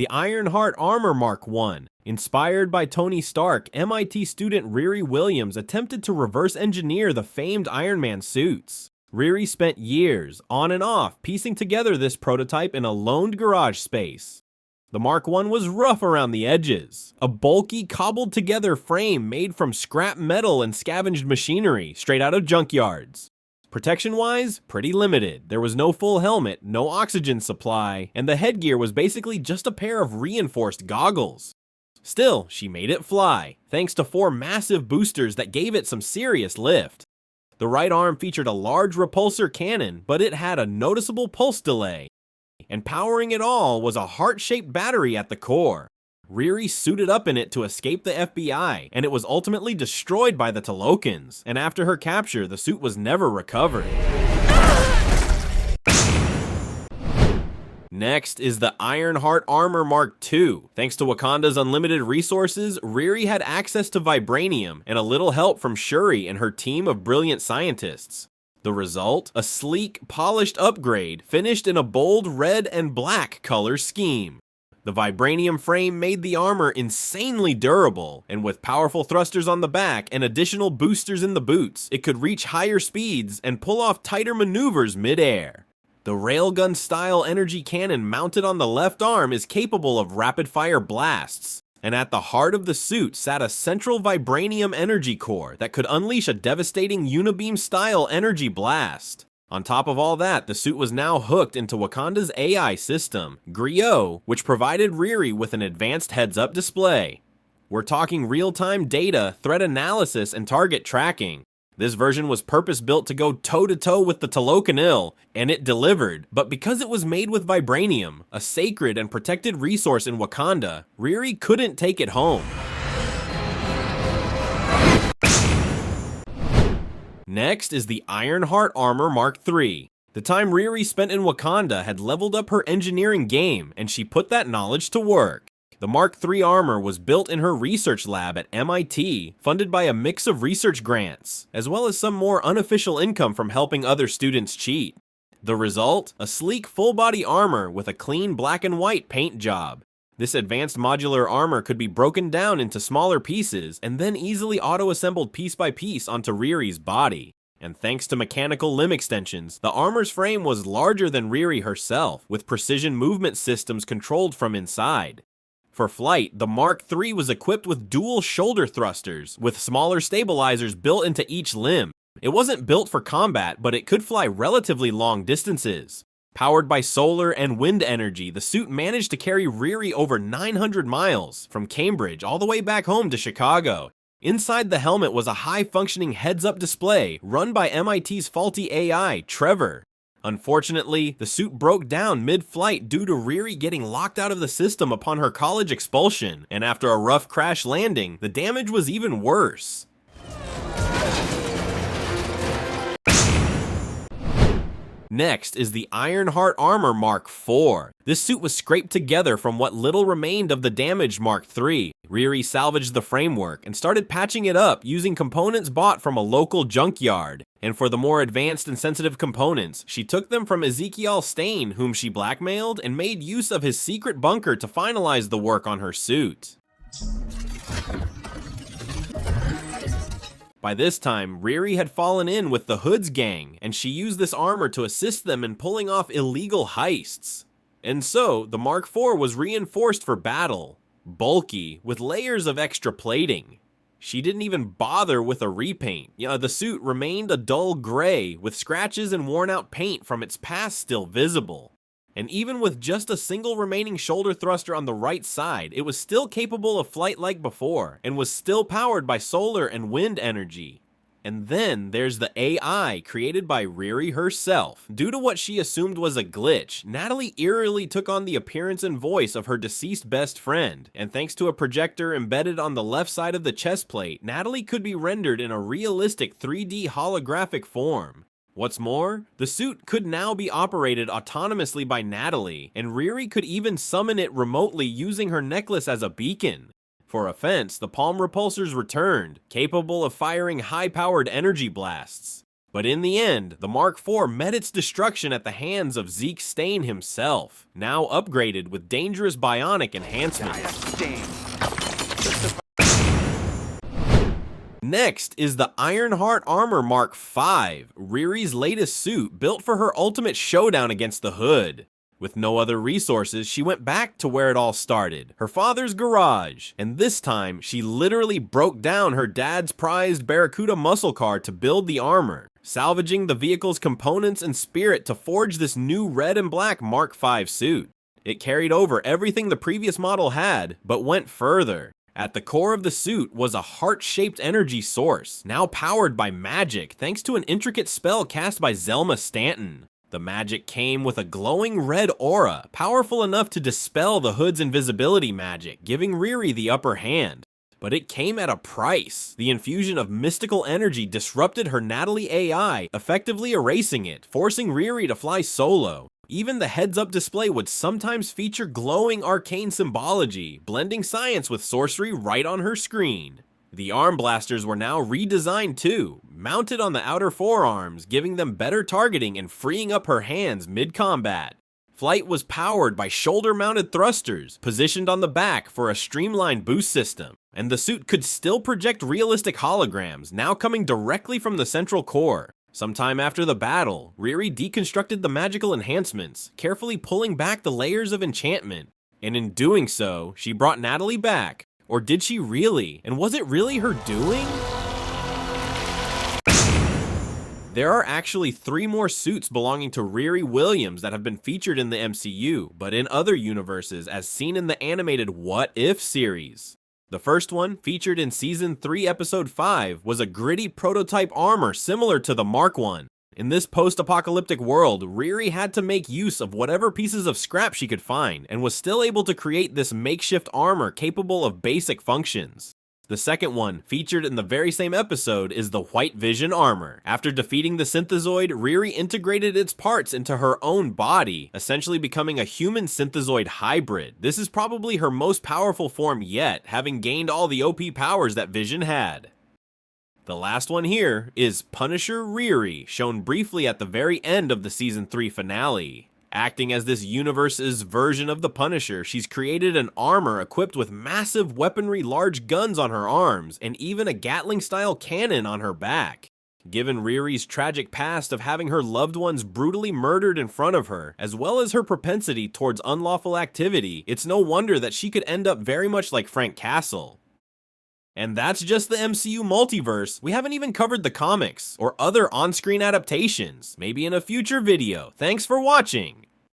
the Ironheart Armor Mark I. Inspired by Tony Stark, MIT student Riri Williams attempted to reverse engineer the famed Iron Man suits. Riri spent years, on and off, piecing together this prototype in a loaned garage space. The Mark I was rough around the edges. A bulky, cobbled-together frame made from scrap metal and scavenged machinery straight out of junkyards. Protection-wise, pretty limited. There was no full helmet, no oxygen supply, and the headgear was basically just a pair of reinforced goggles. Still, she made it fly, thanks to 4 massive boosters that gave it some serious lift. The right arm featured a large repulsor cannon, but it had a noticeable pulse delay. And powering it all was a heart-shaped battery at the core. Riri suited up in it to escape the FBI, and it was ultimately destroyed by the Talokans, and after her capture, the suit was never recovered. Next is the Ironheart Armor Mark II. Thanks to Wakanda's unlimited resources, Riri had access to vibranium and a little help from Shuri and her team of brilliant scientists. The result? A sleek, polished upgrade, finished in a bold red and black color scheme. The vibranium frame made the armor insanely durable, and with powerful thrusters on the back and additional boosters in the boots, it could reach higher speeds and pull off tighter maneuvers mid-air. The railgun-style energy cannon mounted on the left arm is capable of rapid-fire blasts, and at the heart of the suit sat a central vibranium energy core that could unleash a devastating unibeam-style energy blast. On top of all that, the suit was now hooked into Wakanda's AI system, Griot, which provided Riri with an advanced heads-up display. We're talking real-time data, threat analysis, and target tracking. This version was purpose-built to go toe-to-toe with the Talokan, and it delivered. But because it was made with vibranium, a sacred and protected resource in Wakanda, Riri couldn't take it home. Next is the Ironheart Armor Mark III. The time Riri spent in Wakanda had leveled up her engineering game, and she put that knowledge to work. The Mark III armor was built in her research lab at MIT, funded by a mix of research grants, as well as some more unofficial income from helping other students cheat. The result? A sleek full-body armor with a clean black and white paint job. This advanced modular armor could be broken down into smaller pieces and then easily auto-assembled piece by piece onto Riri's body. And thanks to mechanical limb extensions, the armor's frame was larger than Riri herself, with precision movement systems controlled from inside. For flight, the Mark III was equipped with dual shoulder thrusters, with smaller stabilizers built into each limb. It wasn't built for combat, but it could fly relatively long distances. Powered by solar and wind energy, the suit managed to carry Riri over 900 miles, from Cambridge all the way back home to Chicago. Inside the helmet was a high-functioning heads-up display run by MIT's faulty AI, Trevor. Unfortunately, the suit broke down mid-flight due to Riri getting locked out of the system upon her college expulsion, and after a rough crash landing, the damage was even worse. Next is the Ironheart Armor Mark IV. This suit was scraped together from what little remained of the damaged Mark III. Riri salvaged the framework and started patching it up using components bought from a local junkyard. And for the more advanced and sensitive components, she took them from Ezekiel Stane, whom she blackmailed, and made use of his secret bunker to finalize the work on her suit. By this time, Riri had fallen in with the Hood's gang, and she used this armor to assist them in pulling off illegal heists. And so, the Mark IV was reinforced for battle, bulky, with layers of extra plating. She didn't even bother with a repaint. The suit remained a dull gray, with scratches and worn out paint from its past still visible. And even with just a single remaining shoulder thruster on the right side, it was still capable of flight like before, and was still powered by solar and wind energy. And then there's the AI created by Riri herself. Due to what she assumed was a glitch, Natalie eerily took on the appearance and voice of her deceased best friend, and thanks to a projector embedded on the left side of the chest plate, Natalie could be rendered in a realistic 3D holographic form. What's more, the suit could now be operated autonomously by Natalie, and Riri could even summon it remotely using her necklace as a beacon. For offense, the palm repulsors returned, capable of firing high-powered energy blasts. But in the end, the Mark IV met its destruction at the hands of Zeke Stain himself, now upgraded with dangerous bionic enhancements. Next is the Ironheart Armor Mark V, Riri's latest suit built for her ultimate showdown against the Hood. With no other resources, she went back to where it all started, her father's garage, and this time, she literally broke down her dad's prized Barracuda muscle car to build the armor, salvaging the vehicle's components and spirit to forge this new red and black Mark V suit. It carried over everything the previous model had, but went further. At the core of the suit was a heart-shaped energy source, now powered by magic thanks to an intricate spell cast by Zelma Stanton. The magic came with a glowing red aura, powerful enough to dispel the Hood's invisibility magic, giving Riri the upper hand. But it came at a price. The infusion of mystical energy disrupted her Natalie AI, effectively erasing it, forcing Riri to fly solo. Even the heads-up display would sometimes feature glowing arcane symbology, blending science with sorcery right on her screen. The arm blasters were now redesigned too, mounted on the outer forearms, giving them better targeting and freeing up her hands mid-combat. Flight was powered by shoulder-mounted thrusters, positioned on the back for a streamlined boost system, and the suit could still project realistic holograms, now coming directly from the central core. Sometime after the battle, Riri deconstructed the magical enhancements, carefully pulling back the layers of enchantment, and in doing so, she brought Natalie back. Or did she really? And was it really her doing? There are actually 3 more suits belonging to Riri Williams that have been featured in the MCU, but in other universes as seen in the animated What If series. The first one, featured in Season 3 Episode 5, was a gritty prototype armor similar to the Mark I. In this post-apocalyptic world, Riri had to make use of whatever pieces of scrap she could find, and was still able to create this makeshift armor capable of basic functions. The second one, featured in the very same episode, is the White Vision armor. After defeating the Synthezoid, Riri integrated its parts into her own body, essentially becoming a human Synthezoid hybrid. This is probably her most powerful form yet, having gained all the OP powers that Vision had. The last one here is Punisher Riri, shown briefly at the very end of the Season 3 finale. Acting as this universe's version of the Punisher, she's created an armor equipped with massive weaponry, large guns on her arms, and even a Gatling-style cannon on her back. Given Riri's tragic past of having her loved ones brutally murdered in front of her, as well as her propensity towards unlawful activity, it's no wonder that she could end up very much like Frank Castle. And that's just the MCU multiverse. We haven't even covered the comics, or other on-screen adaptations, maybe in a future video. Thanks for watching!